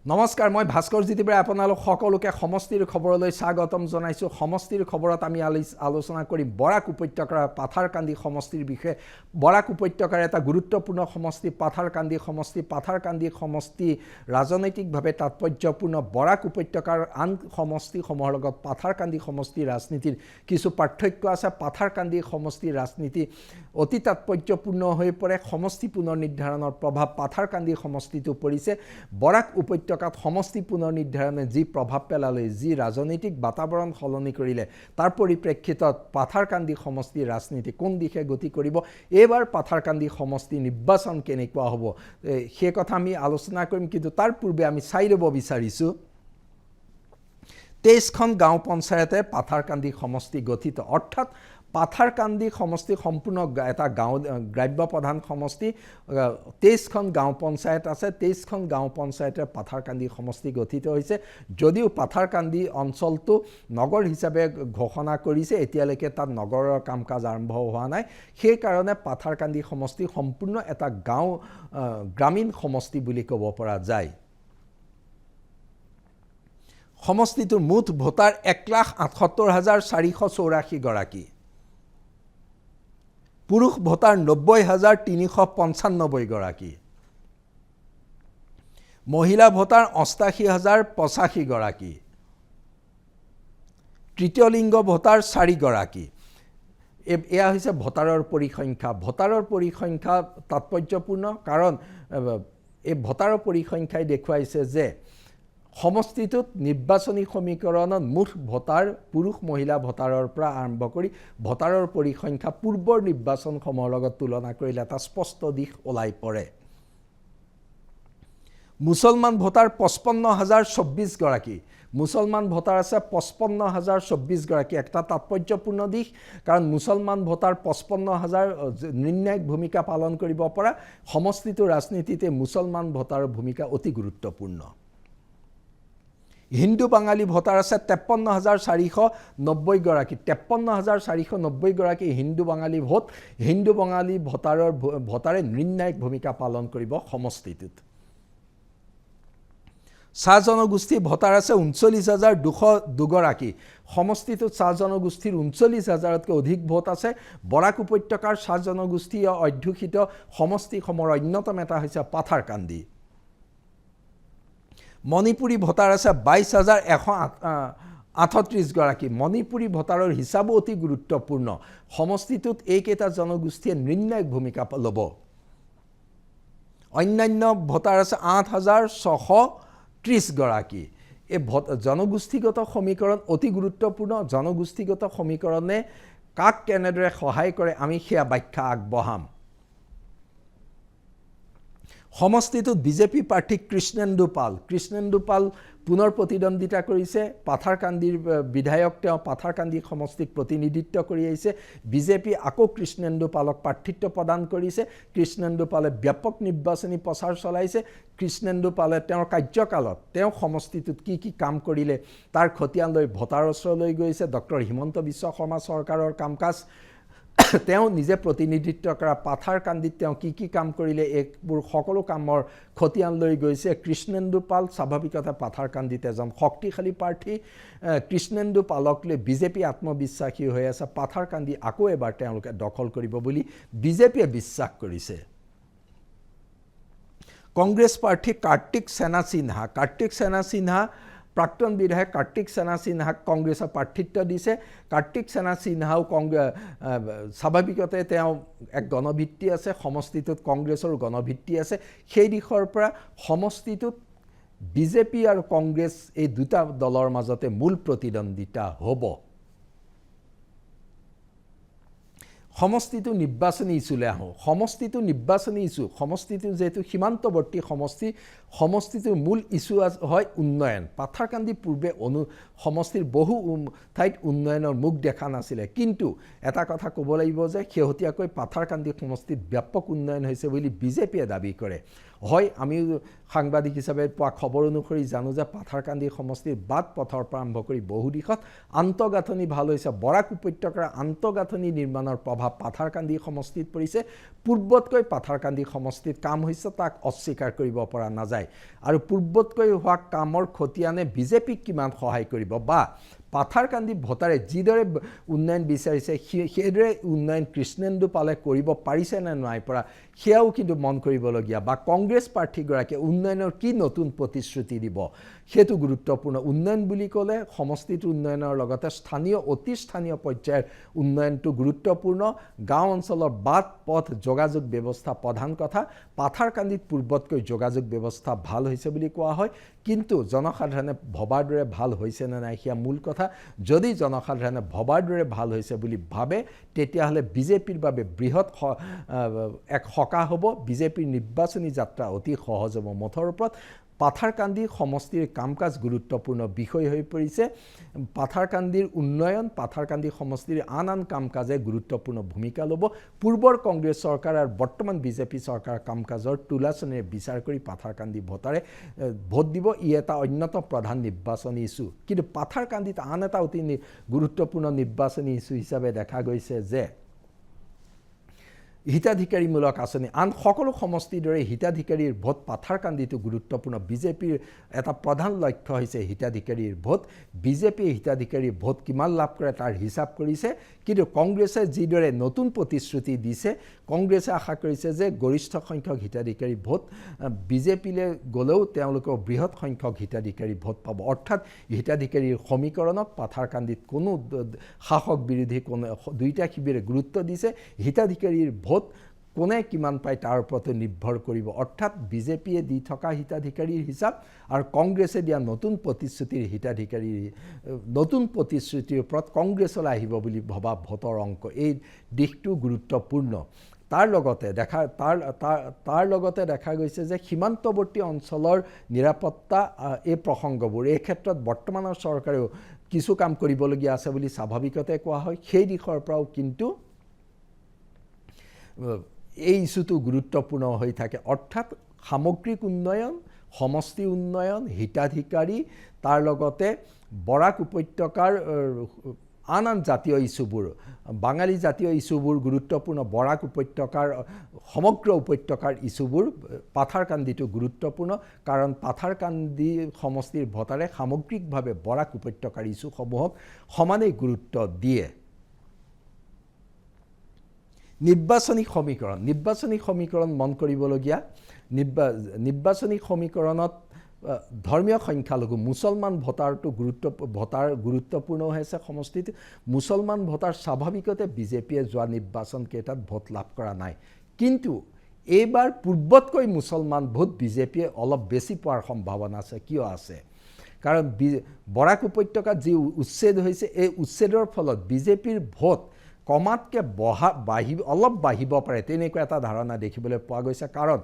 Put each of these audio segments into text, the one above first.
নমস্কাৰ মই ভাস্কৰ জিতিবাৰে আপোনালোক সকলোকে সমষ্টিৰ খবৰলৈ স্বাগতম জনাইছো সমষ্টিৰ খবৰত আমি আলোচনা কৰিম বৰাক উপত্যকাৰ পাথাৰকান্দি সমষ্টিৰ বিষয়ে বৰাক উপত্যকাৰ এটা গুৰুত্বপূৰ্ণ সমষ্টি পাথাৰকান্দি সমষ্টি ৰাজনৈতিকভাৱে তাৎপৰ্যপূৰ্ণ বৰাক উপত্যকাৰ আন সমষ্টিসমূহৰ লগত পাথাৰকান্দি সমষ্টিৰ ৰাজনীতিৰ কিছু পাৰ্থক্য আছে পাথাৰকান্দি সমষ্টিৰ ৰাজনীতি অতি তাৎপৰ্যপূৰ্ণ হৈ পৰে সমষ্টি পুনৰ নিৰ্ধাৰণৰ প্ৰভাৱ পাথাৰকান্দি সমষ্টিটো পৰিছে বৰাক উপত্যকাত সমষ্টি পুনৰ নিৰ্ধাৰণে যি প্ৰভাৱ পেলালে যি ৰাজনৈতিক বাতাবৰণ সলনি কৰিলে তাৰ পৰিপ্ৰেক্ষিতত পাথাৰকান্দি সমষ্টিৰ ৰাজনীতি কোন দিশে গতি কৰিব এবাৰ পাথাৰকান্দি সমষ্টি নিৰ্বাচন কেনেকুৱা হ'ব সেই কথা আমি আলোচনা কৰিম কিন্তু তাৰ পূৰ্বে আমি চাই ল'ব বিচাৰিছো 23খন গাঁও পঞ্চায়তে পাথাৰকান্দি সমষ্টি গঠিত অৰ্থাৎ পাথাৰকান্দি সমষ্টি সম্পূৰ্ণ এটা গাঁও গ্ৰাম্য প্ৰধান সমষ্টি 23খন গাঁও পঞ্চায়ত আছে 23খন গাঁও পঞ্চায়তে পাথাৰকান্দি সমষ্টি গঠিত হৈছে যদিও পাথাৰকান্দি অঞ্চলটো নগৰ হিচাপে ঘোষণা কৰিছে এতিয়ালৈকে তাত নগৰৰ কাম-কাজ আৰম্ভ হোৱা নাই সেই কাৰণে পাথাৰকান্দি সমষ্টি সম্পূৰ্ণ এটা গাঁও গ্ৰামীণ সমষ্টি বুলি ক'ব পৰা যায় সমষ্টিটোৰ মুঠ ভোটাৰ 1,78,484 গৰাকী পুৰুষ ভোটাৰ 90,395 গৰাকী মহিলা ভোটাৰ 88,085 গৰাকী তৃতীয় লিংগ ভোটাৰ 4 গৰাকী এয়া হৈছে ভোটাৰৰ পৰিসংখ্যা তাৎপৰ্যপূৰ্ণ কাৰণ এই ভোটাৰৰ পৰিসংখ্যাই দেখুৱাইছে যে সমষ্টিটোত নিৰ্বাচনী সমীকৰণত মুঠ ভোটাৰ পুৰুষ মহিলা ভোটাৰৰ পৰা আৰম্ভ কৰি ভোটাৰৰ পৰিসংখ্যা পূৰ্বৰ নিৰ্বাচনসমূহৰ লগত তুলনা কৰিলে এটা স্পষ্ট দিশ ওলাই পৰে মুছলমান ভোটাৰ 55,024 গৰাকী মুছলমান ভোটাৰ আছে 55,024 গৰাকী একটা তাৎপৰ্যপূৰ্ণ দিশ কাৰণ মুছলমান ভোটাৰ 55,000 নিৰ্ণায়ক ভূমিকা পালন কৰিব পৰা সমষ্টিটোৰ ৰাজনীতিতে মুছলমান ভোটাৰৰ ভূমিকা অতি গুৰুত্বপূৰ্ণ হিন্দু বাঙালী ভোটাৰ আছে 53,490 গৰাকী 53,490 গৰাকী হিন্দু বাঙালী ভোটাৰে নিৰ্ণায়ক ভূমিকা পালন কৰিব সমষ্টিটোত চাহ জনগোষ্ঠী ভোটাৰ আছে 39,202 গৰাকী সমষ্টিটোত চাহ জনগোষ্ঠীৰ 39,000তকৈ অধিক ভোট আছে বৰাক উপত্যকাৰ চাহ জনগোষ্ঠীয় অধ্যুষিত সমষ্টিসমূহৰ অন্যতম এটা হৈছে পাথাৰকান্দি মণিপুৰী ভোটাৰ আছে 22,138 গৰাকী মণিপুৰী ভোটাৰৰ হিচাপো অতি গুৰুত্বপূৰ্ণ সমষ্টিটোত এইকেইটা জনগোষ্ঠীয়ে নিৰ্ণায়ক ভূমিকা ল'ব অন্যান্য ভোটাৰ আছে 8,630 গৰাকী এই জনগোষ্ঠীগত সমীকৰণ অতি গুৰুত্বপূৰ্ণ জনগোষ্ঠীগত সমীকৰণে কাক কেনেদৰে সহায় কৰে আমি সেয়া ব্যাখ্যা আগবঢ়াম সমষ্টিটোত বিজেপি প্ৰাৰ্থী কৃষ্ণেন্দু পাল পুনৰ প্ৰতিদ্বন্দ্বিতা কৰিছে পাথাৰকান্দিৰ বিধায়ক তেওঁ পাথাৰকান্দি সমষ্টিক প্ৰতিনিধিত্ব কৰি আহিছে বিজেপি আকৌ কৃষ্ণেন্দু পালক প্ৰাৰ্থিত্ব প্ৰদান কৰিছে কৃষ্ণেন্দু পালে ব্যাপক নিৰ্বাচনী প্ৰচাৰ চলাইছে কৃষ্ণেন্দু পালে তেওঁৰ কাৰ্যকালত তেওঁ সমষ্টিটোত কি কাম কৰিলে তাৰ খতিয়ান লৈ ভোটাৰৰ ওচৰলৈ গৈছে ডক্টৰ হিমন্ত বিশ্ব শৰ্মা চৰকাৰৰ কাম-কাজ তেওঁ নিজে প্ৰতিনিধিত্ব কৰা পাথাৰকান্দিত তেওঁ কি কাম কৰিলে এইবোৰ সকলো কামৰ খতিয়ান লৈ গৈছে কৃষ্ণেন্দু পাল স্বাভাৱিকতে পাথাৰকান্দিত এজন শক্তিশালী প্ৰাৰ্থী কৃষ্ণেন্দু পালক লৈ বিজেপি আত্মবিশ্বাসী হৈ আছে পাথাৰকান্দি আকৌ এবাৰ তেওঁলোকে দখল কৰিব বুলি বিজেপিয়ে বিশ্বাস কৰিছে কংগ্ৰেছ প্ৰাৰ্থী কাৰ্তিক সেনা সিনহা প্ৰাক্তন বিধায়ক কাৰ্তিক সেনা সিনহাক কংগ্ৰেছৰ প্ৰাৰ্থিত্ব দিছে কাৰ্তিক সেনা সিনহাও স্বাভাৱিকতে তেওঁ এক গণভিত্তি আছে সমষ্টিটোত কংগ্ৰেছৰ গণভিত্তি আছে সেই দিশৰ পৰা সমষ্টিটোত বিজেপি আৰু কংগ্ৰেছ এই দুটা দলৰ মাজতে মূল প্ৰতিদ্বন্দ্বিতা হ'ব সমষ্টিটো নিৰ্বাচনী ইছ্যুলৈ আহোঁ সমষ্টিটো যেহেতু সীমান্তৱৰ্তী সমষ্টিটোৰ মূল ইছ্যু হয় উন্নয়ন পাথাৰকান্দি পূৰ্বে সমষ্টিৰ বহু ঠাইত উন্নয়নৰ মুখ দেখা নাছিলে কিন্তু এটা কথা ক'ব লাগিব যে শেহতীয়াকৈ পাথাৰকান্দি সমষ্টিত ব্যাপক উন্নয়ন হৈছে বুলি বিজেপিয়ে দাবী কৰে হয় আমি সাংবাদিক হিচাপে পোৱা খবৰ অনুসৰি জানো যে পাথাৰকান্দি সমষ্টিৰ বাট পথৰ পৰা আৰম্ভ কৰি বহু দিশত আন্তঃগাঁথনি ভাল হৈছে। বৰাক উপত্যকাৰ আন্তঃগাঁথনি নিৰ্মাণৰ প্ৰভাৱ পাথাৰকান্দি সমষ্টিত পৰিছে। পূৰ্বতকৈ পাথাৰকান্দি সমষ্টিত কাম হৈছে, তাক অস্বীকাৰ কৰিব পৰা নাযায়। আৰু পূৰ্বতকৈ হোৱা কামৰ খতিয়ানে বিজেপিক কিমান সহায় কৰিব বা পাথাৰকান্দি ভোটাৰে যিদৰে উন্নয়ন বিচাৰিছে সেইদৰে উন্নয়ন কৃষ্ণেন্দু পালে কৰিব পাৰিছে নে নাই পৰা সেয়াও কিন্তু মন কৰিবলগীয়া। বা কংগ্ৰেছ প্ৰাৰ্থীগৰাকীয়ে উন্নয়নৰ কি নতুন প্ৰতিশ্ৰুতি দিব সেইটো গুৰুত্বপূৰ্ণ। উন্নয়ন বুলি ক'লে সমষ্টিটোৰ উন্নয়নৰ লগতে স্থানীয় অতি স্থানীয় পৰ্যায়ৰ উন্নয়নটো গুৰুত্বপূৰ্ণ। গাঁও অঞ্চলৰ বাট পথ যোগাযোগ ব্যৱস্থা প্ৰধান কথা। পাথাৰকান্দিত পূৰ্বতকৈ যোগাযোগ ব্যৱস্থা ভাল হৈছে বুলি কোৱা হয়, কিন্তু জনসাধাৰণে ভবাৰ দৰে ভাল হৈছে নে নাই সেয়া মূল কথা। যদি জনসাধাৰণে ভবাৰ দৰে ভাল হৈছে বুলি ভাবে তেতিয়াহ'লে বিজেপিৰ বাবে বৃহৎ এক সকাহ হ'ব। বিজেপিৰ নিৰ্বাচনী যাত্ৰা অতি সহজ হ'ব। মুঠৰ ওপৰত পাথাৰকান্দি সমষ্টিৰ কাম কাজ গুৰুত্বপূৰ্ণ বিষয় হৈ পৰিছে। পাথাৰকান্দিৰ উন্নয়ন, পাথাৰকান্দি সমষ্টিৰ আন আন কাম কাজে গুৰুত্বপূৰ্ণ ভূমিকা ল'ব। পূৰ্বৰ কংগ্ৰেছ চৰকাৰ আৰু বৰ্তমান বিজেপি চৰকাৰৰ কাম কাজৰ তুলাচনীৰে বিচাৰ কৰি পাথাৰকান্দি ভোটাৰে ভোট দিব। ই এটা অন্যতম প্ৰধান নিৰ্বাচনী ইছ্যু। কিন্তু পাথাৰকান্দিত আন এটা অতি গুৰুত্বপূৰ্ণ নিৰ্বাচনী ইছ্যু হিচাপে দেখা গৈছে যে হিতাধিকাৰীমূলক আঁচনি। আন সকলো সমষ্টিৰ দৰে হিতাধিকাৰীৰ ভোট পাথাৰকান্দিটো গুৰুত্বপূৰ্ণ। বিজেপিৰ এটা প্ৰধান লক্ষ্য হৈছে হিতাধিকাৰীৰ ভোট। বিজেপিয়ে হিতাধিকাৰীৰ ভোট কিমান লাভ কৰে তাৰ হিচাপ কৰিছে, কিন্তু কংগ্ৰেছে যিদৰে নতুন প্ৰতিশ্ৰুতি দিছে, কংগ্ৰেছে আশা কৰিছে যে গৰিষ্ঠ সংখ্যক হিতাধিকাৰী ভোট বিজেপিলৈ গ'লেও তেওঁলোকে বৃহৎ সংখ্যক হিতাধিকাৰী ভোট পাব। অৰ্থাৎ হিতাধিকাৰীৰ সমীকৰণত পাথাৰকান্দিত কোনো শাসক বিৰোধী কোনো দুয়োটা শিবিৰে গুৰুত্ব দিছে। হিতাধিকাৰীৰ ভোট কোনে কিমান পায় তাৰ ওপৰতে নিৰ্ভৰ কৰিব। অৰ্থাৎ বিজেপিয়ে দি থকা হিতাধিকাৰীৰ হিচাপ আৰু কংগ্ৰেছে দিয়া নতুন প্ৰতিশ্ৰুতিৰ হিতাধিকাৰীৰ নতুন প্ৰতিশ্ৰুতিৰ ওপৰত কংগ্ৰেছলৈ আহিব বুলি ভবা ভোটৰ অংক, এই দিশটো গুৰুত্বপূৰ্ণ। তাৰ লগতে দেখা গৈছে যে সীমান্তৱৰ্তী অঞ্চলৰ নিৰাপত্তা এই প্ৰসংগবোৰ এই ক্ষেত্ৰত বৰ্তমানৰ চৰকাৰেও কিছু কাম কৰিবলগীয়া আছে বুলি স্বাভাৱিকতে কোৱা হয়। সেই দিশৰ পৰাও কিন্তু এই ইছ্যুটো গুৰুত্বপূৰ্ণ হৈ থাকে। অৰ্থাৎ সামগ্ৰিক উন্নয়ন, সমষ্টি উন্নয়ন, হিতাধিকাৰী, তাৰ লগতে বৰাক উপত্যকাৰ আন আন জাতীয় ইছ্যুবোৰ, বাঙালী জাতীয় ইছ্যুবোৰ গুৰুত্বপূৰ্ণ। বৰাক উপত্যকাৰ সমগ্ৰ উপত্যকাৰ ইছ্যুবোৰ পাথাৰকান্দিটো গুৰুত্বপূৰ্ণ, কাৰণ পাথাৰকান্দি সমষ্টিৰ ভোটাৰে সামগ্ৰিকভাৱে বৰাক উপত্যকাৰ ইছ্যুসমূহক সমানেই গুৰুত্ব দিয়ে। নিৰ্বাচনী সমীকৰণ মন কৰিবলগীয়া। নিৰ্বাচনী সমীকৰণত ধৰ্মীয় সংখ্যালঘু মুছলমান ভোটাৰটো গুৰুত্বপূৰ্ণ হৈছে সমষ্টিত। মুছলমান ভোটাৰ স্বাভাৱিকতে বিজেপিয়ে যোৱা নিৰ্বাচনকেইটাত ভোট লাভ কৰা নাই, কিন্তু এইবাৰ পূৰ্বতকৈ মুছলমান ভোট বিজেপিয়ে অলপ বেছি পোৱাৰ সম্ভাৱনা আছে। কিয় আছে? কাৰণ বৰাক উপত্যকাত যি উচ্ছেদ হৈছে, এই উচ্ছেদৰ ফলত বিজেপিৰ ভোট কমাতকৈ অলপ বাঢ়িব পাৰে, তেনেকুৱা এটা ধাৰণা দেখিবলৈ পোৱা গৈছে। কাৰণ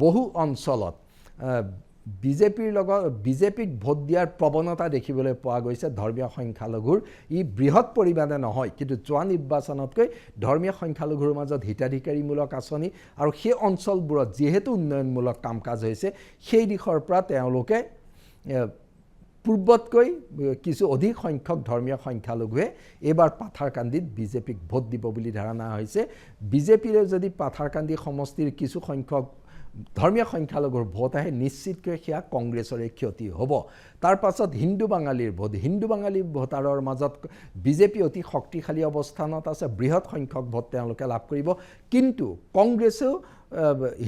বহু অঞ্চলত বিজেপিক ভোট দিয়াৰ প্ৰৱণতা দেখিবলৈ পোৱা গৈছে ধৰ্মীয় সংখ্যালঘুৰ। ই বৃহৎ পৰিমাণে নহয়, কিন্তু যোৱা নিৰ্বাচনতকৈ ধৰ্মীয় সংখ্যালঘুৰ মাজত হিতাধিকাৰীমূলক আঁচনি আৰু সেই অঞ্চলবোৰত যিহেতু উন্নয়নমূলক কাম কাজ হৈছে, সেই দিশৰ পৰা তেওঁলোকে পূৰ্বতকৈ কিছু অধিক সংখ্যক ধৰ্মীয় সংখ্যালঘুৱে এইবাৰ পাথাৰকান্দিত বিজেপিক ভোট দিব বুলি ধাৰণা হৈছে। বিজেপিৰে যদি পাথাৰকান্দি সমষ্টিৰ কিছু সংখ্যক ধৰ্মীয় সংখ্যালঘুৰ ভোট আহে, নিশ্চিতকৈ সেয়া কংগ্ৰেছৰে ক্ষতি হ'ব। তাৰ পাছত হিন্দু বাঙালীৰ ভোটাৰৰ মাজত বিজেপি অতি শক্তিশালী অৱস্থানত আছে, বৃহৎ সংখ্যক ভোট তেওঁলোকে লাভ কৰিব। কিন্তু কংগ্ৰেছেও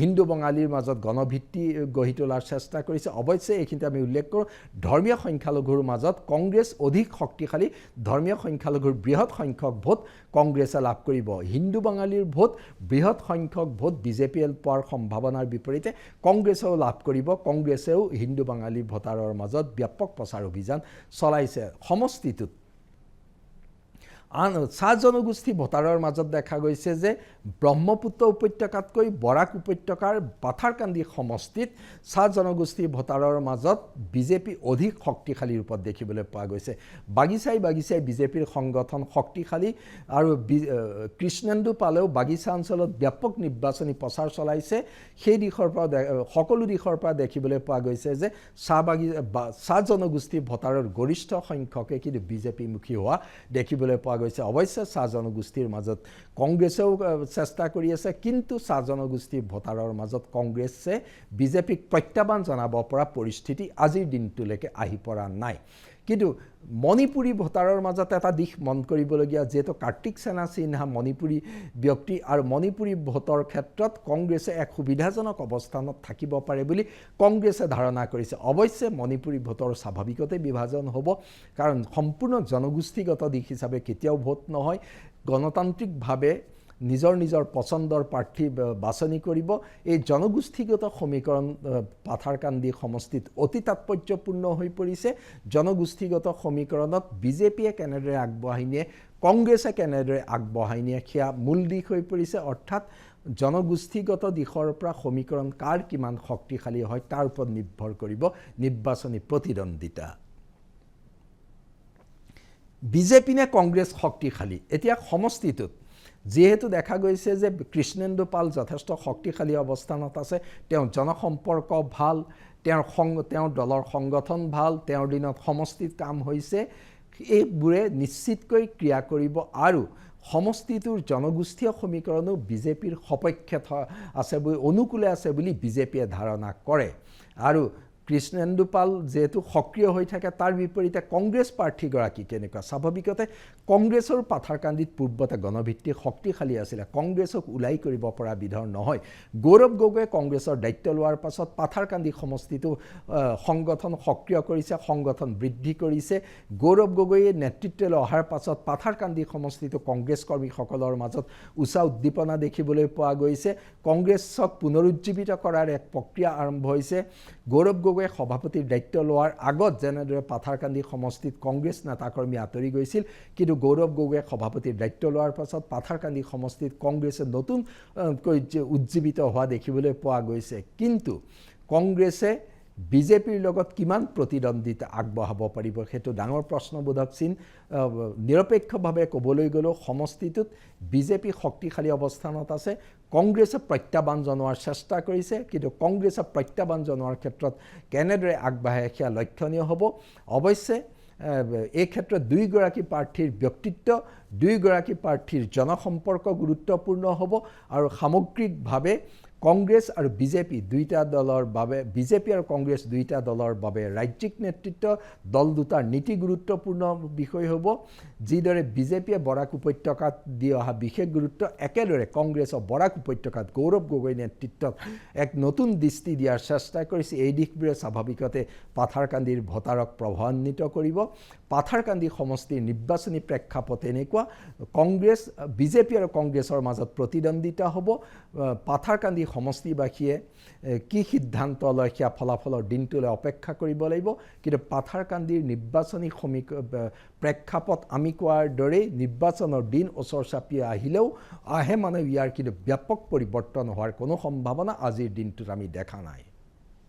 হিন্দু বাঙালীৰ মাজত গণভিত্তি গঢ়ি তোলাৰ চেষ্টা কৰিছে। অৱশ্যে এইখিনিতে আমি উল্লেখ কৰোঁ, ধৰ্মীয় সংখ্যালঘুৰ মাজত কংগ্ৰেছ অধিক শক্তিশালী, ধৰ্মীয় সংখ্যালঘুৰ বৃহৎ সংখ্যক ভোট কংগ্ৰেছে লাভ কৰিব। হিন্দু বাঙালীৰ ভোট বৃহৎ সংখ্যক ভোট বিজেপিয়ে পোৱাৰ সম্ভাৱনাৰ বিপৰীতে কংগ্ৰেছেও লাভ কৰিব। কংগ্ৰেছেও হিন্দু বাঙালী ভোটাৰৰ মাজত ব্যাপক প্ৰচাৰ অভিযান চলাইছে সমষ্টিটোত। চাহ জনগোষ্ঠী ভোটাৰৰ মাজত দেখা গৈছে যে ব্ৰহ্মপুত্ৰ উপত্যকাতকৈ বৰাক উপত্যকাৰ পাথাৰকান্দি সমষ্টিত চাহ জনগোষ্ঠী ভোটাৰৰ মাজত বিজেপি অধিক শক্তিশালী ৰূপত দেখিবলৈ পোৱা গৈছে। বাগিচাই বাগিচাই বিজেপিৰ সংগঠন শক্তিশালী আৰু কৃষ্ণেন্দু পালেও বাগিচা অঞ্চলত ব্যাপক নিৰ্বাচনী প্ৰচাৰ চলাইছে। সেই দিশৰ পৰা সকলো দিশৰ পৰা দেখিবলৈ পোৱা গৈছে যে চাহ জনগোষ্ঠী ভোটাৰৰ গৰিষ্ঠ সংখ্যকে কিন্তু বিজেপিমুখী হোৱা দেখিবলৈ পোৱা গৈছে। অৱশ্যে চাহ জনগোষ্ঠীৰ মাজত কংগ্ৰেছেও চেষ্টা কৰি আছে, কিন্তু চাহ জনগোষ্ঠী ভোটাৰৰ মাজত কংগ্ৰেছে বিজেপিক প্ৰত্যাহ্বান জনাব পৰা পৰিস্থিতি আজিৰ দিনটোলৈকে আহি পৰা নাই। কিন্তু মণিপুৰী ভোটাৰৰ মাজত এটা দিশ মন কৰিবলগীয়া, যিহেতু কাৰ্তিক সেনা সিনহা মণিপুৰী ব্যক্তি আৰু মণিপুৰী ভোটৰ ক্ষেত্ৰত কংগ্ৰেছে এক সুবিধাজনক অৱস্থানত থাকিব পাৰে বুলি কংগ্ৰেছে ধাৰণা কৰিছে। অৱশ্যে মণিপুৰী ভোটৰ স্বাভাৱিকতে বিভাজন হ'ব, কাৰণ সম্পূৰ্ণ জনগোষ্ঠীগত দিশ হিচাপে কেতিয়াও ভোট নহয়। গণতান্ত্ৰিকভাৱে নিজৰ নিজৰ পচন্দৰ প্ৰাৰ্থী বাছনি কৰিব। এই জনগোষ্ঠীগত সমীকৰণ পাথাৰকান্দি সমষ্টিত অতি তাৎপৰ্যপূৰ্ণ হৈ পৰিছে। জনগোষ্ঠীগত সমীকৰণত বিজেপিয়ে কেনেদৰে আগবঢ়াই নিয়ে, কংগ্ৰেছে কেনেদৰে আগবঢ়াই নিয়ে, সেয়া মূল দিশ হৈ পৰিছে। অৰ্থাৎ জনগোষ্ঠীগত দিশৰ পৰা সমীকৰণ কাৰ কিমান শক্তিশালী হয় তাৰ ওপৰত নিৰ্ভৰ কৰিব নিৰ্বাচনী প্ৰতিদ্বন্দ্বিতা। বিজেপি নে কংগ্ৰেছ শক্তিশালী? এতিয়া সমষ্টিটোত যিহেতু দেখা গৈছে যে কৃষ্ণেন্দু পাল যথেষ্ট শক্তিশালী অৱস্থানত আছে, তেওঁৰ জনসম্পৰ্ক ভাল, তেওঁৰ দলৰ সংগঠন ভাল, তেওঁৰ দিনত সমষ্টিত কাম হৈছে, এইবোৰে নিশ্চিতকৈ ক্ৰিয়া কৰিব আৰু সমষ্টিটোৰ জনগোষ্ঠীয় সমীকৰণো বিজেপিৰ সপক্ষে আছে বুলি, অনুকূলে আছে বুলি বিজেপিয়ে ধাৰণা কৰে। আৰু কৃষ্ণেন্দু পাল যিহেতু সক্ৰিয় হৈ থাকে, তাৰ বিপৰীতে কংগ্ৰেছ প্ৰাৰ্থীগৰাকী কেনেকুৱা? স্বাভাৱিকতে কংগ্ৰেছৰ পাথাৰকান্দিত পূৰ্বতে গণভিত্তিক শক্তিশালী আছিলে, কংগ্ৰেছক ওলাই কৰিব পৰা বিধৰ নহয়। গৌৰৱ গগৈয়ে কংগ্ৰেছৰ দায়িত্ব লোৱাৰ পাছত পাথাৰকান্দি সমষ্টিটো সংগঠন সক্ৰিয় কৰিছে, সংগঠন বৃদ্ধি কৰিছে। গৌৰৱ গগৈয়ে নেতৃত্বলৈ অহাৰ পাছত পাথাৰকান্দি সমষ্টিটো কংগ্ৰেছ কৰ্মীসকলৰ মাজত উচা উদ্দীপনা দেখিবলৈ পোৱা গৈছে। কংগ্ৰেছক পুনৰুজ্জীৱিত কৰাৰ এক প্ৰক্ৰিয়া আৰম্ভ হৈছে। গৌৰৱ গগৈয়ে সভাপতিৰ দায়িত্ব লোৱাৰ আগত যেনেদৰে পাথাৰকান্দি সমষ্টিত কংগ্ৰেছ নেতাকৰ্মী আঁতৰি গৈছিল, কিন্তু গৌৰৱ গগৈয়ে সভাপতিৰ দায়িত্ব লোৱাৰ পাছত পাথাৰকান্দি সমষ্টিত কংগ্ৰেছে নতুনকৈ উজ্জীৱিত হোৱা দেখিবলৈ পোৱা গৈছে। কিন্তু কংগ্ৰেছে বিজেপিৰ লগত কিমান প্ৰতিদ্বন্দ্বিতা আগবঢ়াব পাৰিব, সেইটো ডাঙৰ প্ৰশ্নবোধক চিন। নিৰপেক্ষভাৱে ক'বলৈ গ'লেও সমষ্টিটোত বিজেপি শক্তিশালী অৱস্থানত আছে। কংগ্ৰেছে প্ৰত্যাহ্বান জনোৱাৰ চেষ্টা কৰিছে, কিন্তু কংগ্ৰেছে প্ৰত্যাহ্বান জনোৱাৰ ক্ষেত্ৰত কেনেদৰে আগবাঢ়ে সেয়া লক্ষণীয় হ'ব। অৱশ্যে এই ক্ষেত্ৰত দুয়োগৰাকী প্ৰাৰ্থীৰ ব্যক্তিত্ব, দুয়োগৰাকী প্ৰাৰ্থীৰ জনসম্পৰ্ক গুৰুত্বপূৰ্ণ হ'ব আৰু সামগ্ৰিকভাৱে কংগ্ৰেছ আৰু বিজেপি দুয়োটা দলৰ বাবে, বিজেপি আৰু কংগ্ৰেছ দুয়োটা দলৰ বাবে ৰাজ্যিক নেতৃত্ব, দল দুটাৰ নীতি গুৰুত্বপূৰ্ণ বিষয় হ'ব। যিদৰে বিজেপিয়ে বৰাক উপত্যকাত দি অহা বিশেষ গুৰুত্ব, একেদৰে কংগ্ৰেছৰ বৰাক উপত্যকাত গৌৰৱ গগৈ নেতৃত্বত এক নতুন দৃষ্টি দিয়াৰ চেষ্টা কৰিছে। এই দিশবোৰে স্বাভাৱিকতে পাথাৰকান্দিৰ ভোটাৰক প্ৰভাৱান্বিত কৰিব। পাথাৰকান্দি সমষ্টিৰ নিৰ্বাচনী প্ৰেক্ষাপট এনেকুৱা, বিজেপি আৰু কংগ্ৰেছৰ মাজত প্ৰতিদ্বন্দ্বিতা হ'ব। পাথাৰকান্দি সমষ্টিবাসীয়ে কি সিদ্ধান্ত লয় সেয়া ফলাফলৰ দিনটোলৈ অপেক্ষা কৰিব লাগিব। কিন্তু পাথাৰকান্দিৰ নিৰ্বাচনী প্ৰেক্ষাপট আমি কোৱাৰ দৰেই নিৰ্বাচনৰ দিন ওচৰ চাপি আহিলেও ইয়াৰ কিন্তু ব্যাপক পৰিৱৰ্তন হোৱাৰ কোনো সম্ভাৱনা আজিৰ দিনটোত আমি দেখা নাই।